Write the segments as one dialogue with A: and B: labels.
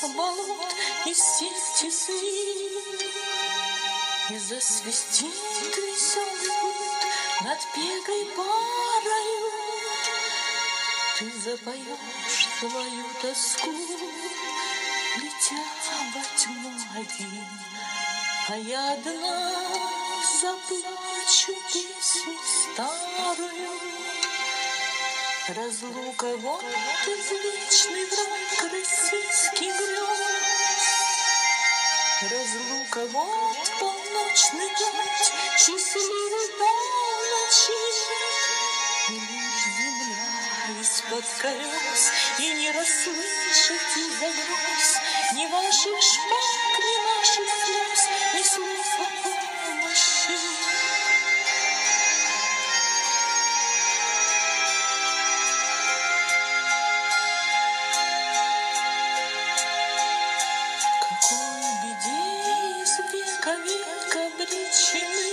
A: болот и сеть часы, и засвистит веселый гуд над пегой парою. Ты запоешь свою тоску, летя во тьму один, а я одна заплачу песню старую. Разлука вот извечный враг российский грез. Разлука вот полночный дождь, счастливый полночи. И лишь земля из-под колес, и не расслышать из-за гроз ни ваших шпаг, ни наших слез, ни слов о помощи. Какой беде из века в век обречены,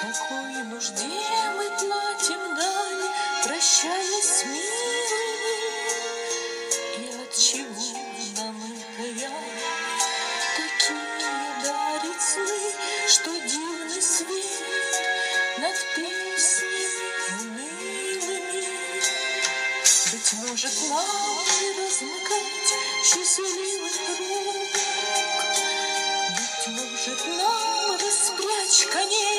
A: какой нужде мы платим дань, прощаясь с милыми. И отчего нам это такие дарит сны, что дивный свет над песнями унылыми? Быть может, нам не размыкать счастливых рук, быть может, нам распрячь коней